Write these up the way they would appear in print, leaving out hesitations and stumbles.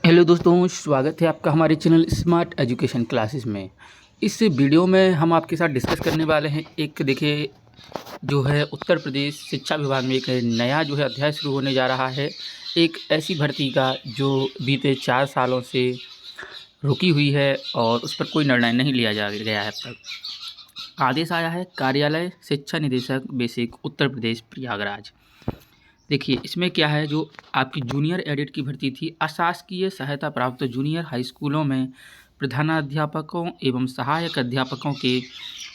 Hello दोस्तों, स्वागत है आपका हमारे चैनल स्मार्ट एजुकेशन क्लासेस में। इस वीडियो में हम आपके साथ डिस्कस करने वाले हैं एक देखिए जो है उत्तर प्रदेश शिक्षा विभाग में एक नया जो है अध्याय शुरू होने जा रहा है। एक ऐसी भर्ती का जो बीते 4 सालों से रुकी हुई है और उस पर कोई निर्णय नहीं लिया जा गया है। अब तक आदेश आया है कार्यालय शिक्षा निदेशक बेसिक उत्तर प्रदेश प्रयागराज। देखिए इसमें क्या है, जो आपकी जूनियर एडिट की भर्ती थी, अशासकीय सहायता प्राप्त जूनियर हाई स्कूलों में प्रधानाध्यापकों एवं सहायक अध्यापकों के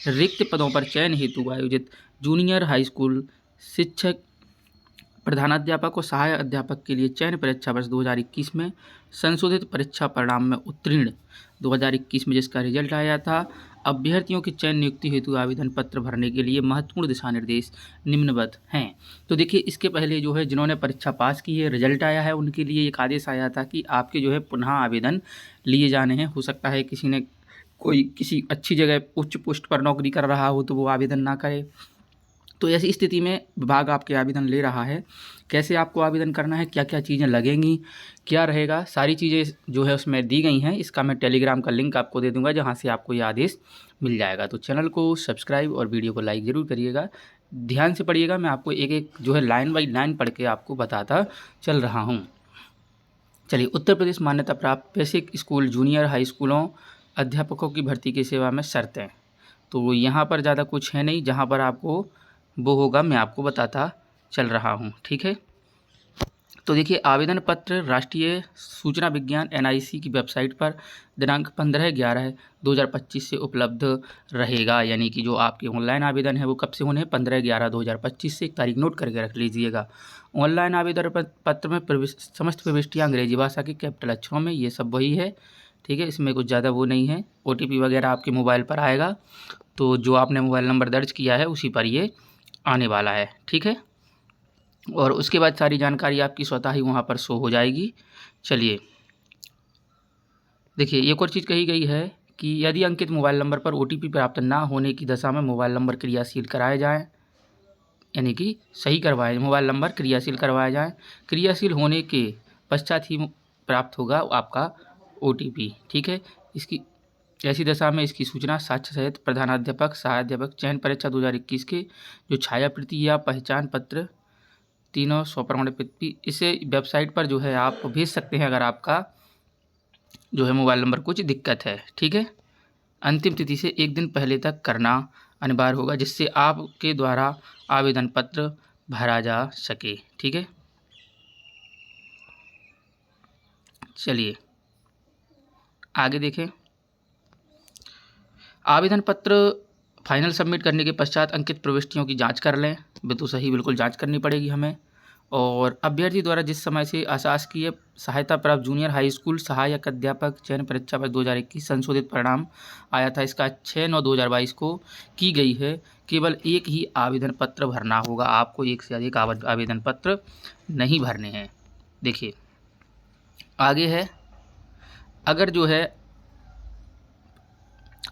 रिक्त पदों पर चयन हेतु आयोजित जूनियर हाई स्कूल शिक्षक प्रधानाध्यापक और सहायक अध्यापक के लिए चयन परीक्षा वर्ष 2021 में संशोधित परीक्षा परिणाम में उत्तीर्ण 2021 में जिसका रिजल्ट आया था, अभ्यर्थियों की चयन नियुक्ति हेतु आवेदन पत्र भरने के लिए महत्वपूर्ण दिशा निर्देश निम्नवत हैं। तो देखिए इसके पहले जो है जिन्होंने परीक्षा पास की है, रिजल्ट आया है, उनके लिए एक आदेश आया था कि आपके जो है पुनः आवेदन लिए जाने हैं। हो सकता है किसी ने कोई किसी अच्छी जगह उच्च पोस्ट पर नौकरी कर रहा हो तो वो आवेदन ना करे। तो ऐसी स्थिति में विभाग आपके आवेदन ले रहा है। कैसे आपको आवेदन करना है, क्या क्या चीज़ें लगेंगी, क्या रहेगा, सारी चीज़ें जो है उसमें दी गई हैं। इसका मैं टेलीग्राम का लिंक आपको दे दूंगा जहां से आपको ये आदेश मिल जाएगा। तो चैनल को सब्सक्राइब और वीडियो को लाइक ज़रूर करिएगा, ध्यान से पढ़िएगा। मैं आपको एक एक जो है लाइन बाई लाइन पढ़ के आपको बताता चल रहा हूँ। चलिए, उत्तर प्रदेश मान्यता प्राप्त बेसिक स्कूल जूनियर हाई स्कूलों अध्यापकों की भर्ती की सेवा में शर्तें। तो यहाँ पर ज़्यादा कुछ है नहीं, जहाँ पर आपको वो होगा मैं आपको बताता चल रहा हूँ, ठीक है। तो देखिए आवेदन पत्र राष्ट्रीय सूचना विज्ञान NIC की वेबसाइट पर दिनांक 15/11/2025 से उपलब्ध रहेगा। यानी कि जो आपके ऑनलाइन आवेदन है वो कब से होने हैं, 15/11/2025 से। एक तारीख नोट करके रख लीजिएगा। ऑनलाइन आवेदन पत्र में समस्त प्रविष्टियाँ अंग्रेजी भाषा के कैपिटल अक्षरों में, ये सब वही है, ठीक है। इसमें कुछ ज़्यादा वो नहीं है। OTP वगैरह आपके मोबाइल पर आएगा, तो जो आपने मोबाइल नंबर दर्ज किया है उसी पर ये आने वाला है, ठीक है। और उसके बाद सारी जानकारी आपकी स्वतः ही वहाँ पर शो हो जाएगी। चलिए देखिए, एक और चीज़ कही गई है कि यदि अंकित मोबाइल नंबर पर OTP प्राप्त ना होने की दशा में मोबाइल नंबर क्रियाशील कराए जाएँ, यानी कि सही करवाएं, मोबाइल नंबर क्रियाशील करवाए जाएँ। क्रियाशील होने के पश्चात ही प्राप्त होगा आपका OTP, ठीक है। इसकी ऐसी दशा में इसकी सूचना साक्ष्य सहित प्रधानाध्यापक सहाध्यापक चयन परीक्षा 2021 के जो छाया प्रति या पहचान पत्र तीनों स्वप्रमाणित भी इसे वेबसाइट पर जो है आप भेज सकते हैं अगर आपका जो है मोबाइल नंबर कुछ दिक्कत है, ठीक है। अंतिम तिथि से 1 दिन पहले तक करना अनिवार्य होगा, जिससे आपके द्वारा आवेदन पत्र भरा जा सके, ठीक है। चलिए आगे देखें। आवेदन पत्र फाइनल सबमिट करने के पश्चात अंकित प्रविष्टियों की जांच कर लें। बिल्कुल सही, बिल्कुल जांच करनी पड़ेगी हमें। और अभ्यर्थी द्वारा जिस समय से अशासकीय सहायता प्राप्त जूनियर हाई स्कूल सहायक अध्यापक चयन परीक्षा पर 2021 संशोधित परिणाम आया था, इसका 6/9/2022 को की गई है। केवल एक ही आवेदन पत्र भरना होगा, आपको एक से अधिक आवेदन पत्र नहीं भरने हैं। देखिए आगे है, अगर जो है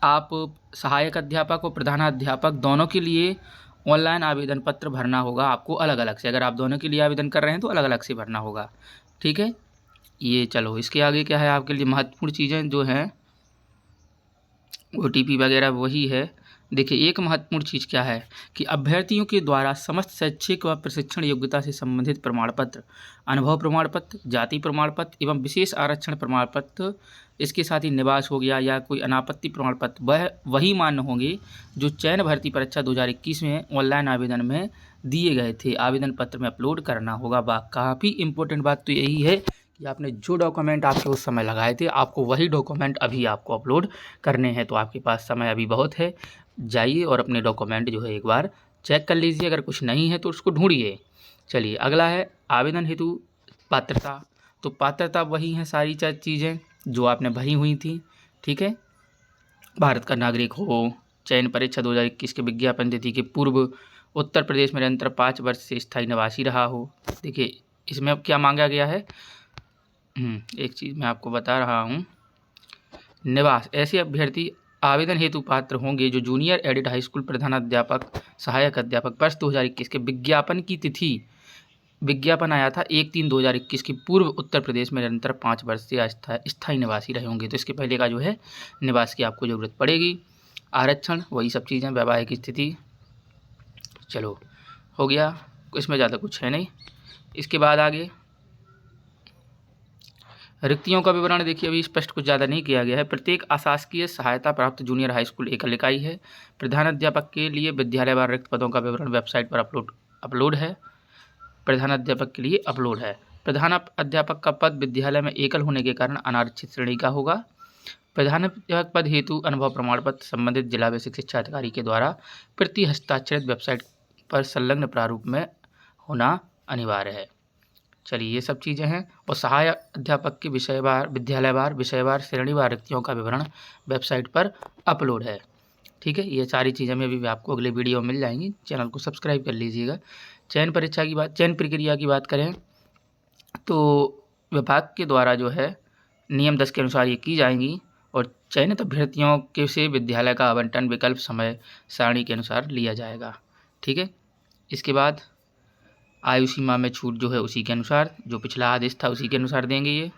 आप सहायक अध्यापक और प्रधानाध्यापक दोनों के लिए ऑनलाइन आवेदन पत्र भरना होगा आपको अलग अलग से। अगर आप दोनों के लिए आवेदन कर रहे हैं तो अलग अलग से भरना होगा, ठीक है। ये चलो इसके आगे क्या है, आपके लिए महत्वपूर्ण चीज़ें जो हैं OTP वगैरह वही है। देखिए एक महत्वपूर्ण चीज़ क्या है कि अभ्यर्थियों के द्वारा समस्त शैक्षिक व प्रशिक्षण योग्यता से संबंधित प्रमाण पत्र, अनुभव प्रमाण पत्र, जाति प्रमाण पत्र एवं विशेष आरक्षण प्रमाण पत्र, इसके साथ ही निवास हो गया या कोई अनापत्ति प्रमाण पत्र, वह वही मान्य होंगे जो चयन भर्ती परीक्षा 2021 में ऑनलाइन आवेदन में दिए गए थे। आवेदन पत्र में अपलोड करना होगा। काफ़ी इंपॉर्टेंट बात तो यही है कि आपने जो डॉक्यूमेंट आपके उस समय लगाए थे आपको वही डॉक्यूमेंट अभी आपको अपलोड करने हैं। तो आपके पास समय अभी बहुत है, जाइए और अपने डॉक्यूमेंट जो है एक बार चेक कर लीजिए। अगर कुछ नहीं है तो उसको ढूंढिए। चलिए अगला है आवेदन हेतु पात्रता। तो पात्रता वही हैं सारी चीज़ें जो आपने भरी हुई थी, ठीक है। भारत का नागरिक हो, चयन परीक्षा 2021 के विज्ञापन तिथि के पूर्व उत्तर प्रदेश में निरंतर 5 वर्ष से स्थायी निवासी रहा हो। देखिए इसमें अब क्या मांगा गया है, एक चीज़ मैं आपको बता रहा हूँ। निवास, ऐसे अभ्यर्थी आवेदन हेतु पात्र होंगे जो जूनियर एडिट हाई स्कूल प्रधानाध्यापक सहायक अध्यापक वर्ष 2021 के विज्ञापन की तिथि विज्ञापन आया था 1/3/2021 की पूर्व उत्तर प्रदेश में निरंतर 5 वर्ष से स्थायी निवासी रहे होंगे। तो इसके पहले का जो है निवास की आपको ज़रूरत पड़ेगी। आरक्षण वही सब चीज़ें, वैवाहिक स्थिति, चलो हो गया, इसमें ज़्यादा कुछ है नहीं। इसके बाद आगे रिक्तियों का विवरण देखिए, अभी स्पष्ट कुछ ज़्यादा नहीं किया गया है। प्रत्येक अशासकीय सहायता प्राप्त जूनियर हाई स्कूल एकल इकाई है। प्रधानाध्यापक के लिए विद्यालयवार रिक्त पदों का विवरण वेबसाइट पर अपलोड है। प्रधानाध्यापक के लिए अपलोड है। प्रधानाध्यापक का पद विद्यालय में एकल होने के कारण अनारक्षित श्रेणी का होगा। प्रधानाध्यापक पद हेतु अनुभव प्रमाण पत्र संबंधित जिला बेसिक शिक्षा अधिकारी के द्वारा प्रति हस्ताक्षरित वेबसाइट पर संलग्न प्रारूप में होना अनिवार्य है। चलिए ये सब चीज़ें हैं। और सहायक अध्यापक के विषयवार, विद्यालयवार, विषयवार, श्रेणीवार रिक्तियों का विवरण वेबसाइट पर अपलोड है। ठीक है, ये सारी चीज़ें में भी आपको अगले वीडियो में मिल जाएंगी। चैनल को सब्सक्राइब कर लीजिएगा। चयन प्रक्रिया की बात करें तो विभाग के द्वारा जो है नियम 10 के अनुसार ये की जाएंगी और चयनित अभ्यर्थियों के से विद्यालय का आवंटन विकल्प समय सारणी के अनुसार लिया जाएगा। ठीक है, इसके बाद आयु सीमा में छूट जो है उसी के अनुसार, जो पिछला आदेश था उसी के अनुसार देंगे ये।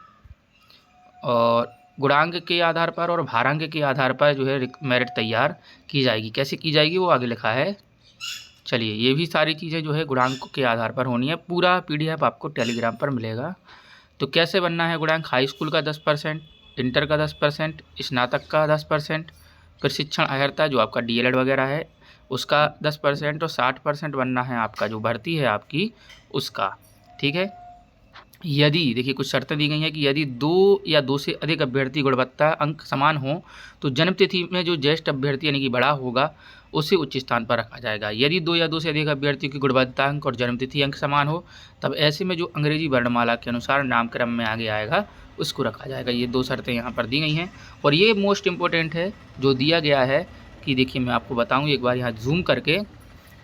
और गुणांक के आधार पर और भारांक के आधार पर जो है मेरिट तैयार की जाएगी। कैसे की जाएगी वो आगे लिखा है। चलिए ये भी सारी चीज़ें जो है गुणांक के आधार पर होनी है। पूरा PDF आपको टेलीग्राम पर मिलेगा। तो कैसे बनना है गुणांक? हाई स्कूल का 10%, इंटर का 10%, स्नातक का 10%, प्रशिक्षण अर्हता जो आपका DLED वगैरह है उसका 10% और 60% बनना है आपका जो भर्ती है आपकी उसका। ठीक है, यदि देखिए कुछ शर्तें दी गई हैं कि यदि 2 या 2 से अधिक अभ्यर्थी गुणवत्ता अंक समान हो तो जन्मतिथि में जो ज्येष्ठ अभ्यर्थी यानी कि बड़ा होगा उसे उच्च स्थान पर रखा जाएगा। यदि 2 या 2 से अधिक अभ्यर्थियों की गुणवत्ता अंक और जन्मतिथि अंक समान हो तब ऐसे में जो अंग्रेजी वर्णमाला के अनुसार नामक्रम में आगे आएगा उसको रखा जाएगा। ये 2 शर्तें यहाँ पर दी गई हैं। और ये मोस्ट इम्पोर्टेंट है जो दिया गया है कि देखिए मैं आपको बताऊँ एक बार यहाँ जूम करके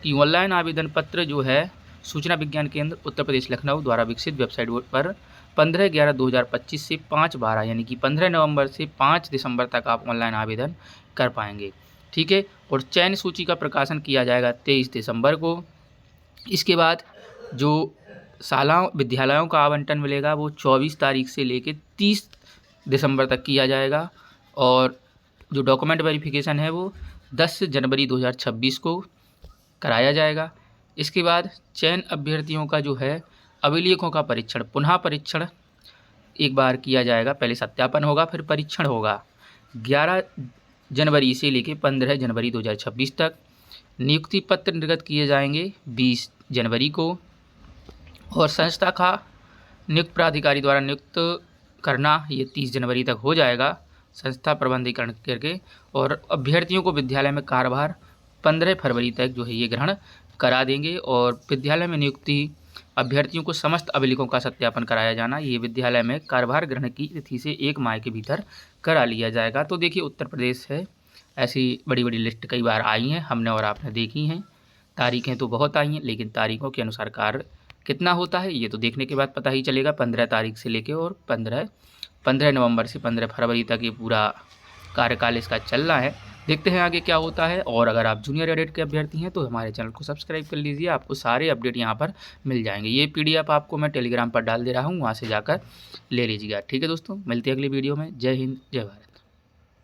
कि ऑनलाइन आवेदन पत्र जो है सूचना विज्ञान केंद्र उत्तर प्रदेश लखनऊ द्वारा विकसित वेबसाइट पर 15/11/2025 से 5/12 यानी कि 15 नवंबर से 5 दिसंबर तक आप ऑनलाइन आवेदन कर पाएंगे। ठीक है, और चयन सूची का प्रकाशन किया जाएगा 23 दिसंबर को। इसके बाद जो विद्यालयों का आवंटन मिलेगा वो 24 तारीख से लेकर 30 दिसंबर तक किया जाएगा। और जो डॉक्यूमेंट वेरिफिकेशन है वो 10 जनवरी 2026 को कराया जाएगा। इसके बाद चयन अभ्यर्थियों का जो है अभिलेखों का परीक्षण, पुनः परीक्षण एक बार किया जाएगा। पहले सत्यापन होगा फिर परीक्षण होगा 11 जनवरी से लेकर 15 जनवरी 2026 तक। नियुक्ति पत्र निर्गत किए जाएंगे 20 जनवरी को। और संस्था का नियुक्त प्राधिकारी द्वारा नियुक्त करना ये 30 जनवरी तक हो जाएगा संस्था प्रबंधीकरण करके। और अभ्यर्थियों को विद्यालय में कार्यभार 15 फरवरी तक जो है ये ग्रहण करा देंगे। और विद्यालय में नियुक्ति अभ्यर्थियों को समस्त अभिलेखों का सत्यापन कराया जाना ये विद्यालय में कार्यभार ग्रहण की तिथि से 1 माह के भीतर करा लिया जाएगा। तो देखिए उत्तर प्रदेश है, ऐसी बड़ी बड़ी लिस्ट कई बार आई हैं, हमने और आपने देखी हैं। तारीखें तो बहुत आई हैं लेकिन तारीखों के अनुसार कार्य कितना होता है ये तो देखने के बाद पता ही चलेगा। 15 तारीख से लेके और 15 नवंबर से 15 फरवरी तक ये पूरा कार्यकाल इसका चल रहा है। देखते हैं आगे क्या होता है। और अगर आप जूनियर एडिट के अभ्यर्थी हैं तो हमारे चैनल को सब्सक्राइब कर लीजिए, आपको सारे अपडेट यहाँ पर मिल जाएंगे। ये PDF आपको मैं टेलीग्राम पर डाल दे रहा हूँ, वहाँ से जाकर ले लीजिएगा। ठीक है दोस्तों, मिलते हैं अगली वीडियो में। जय हिंद, जय भारत।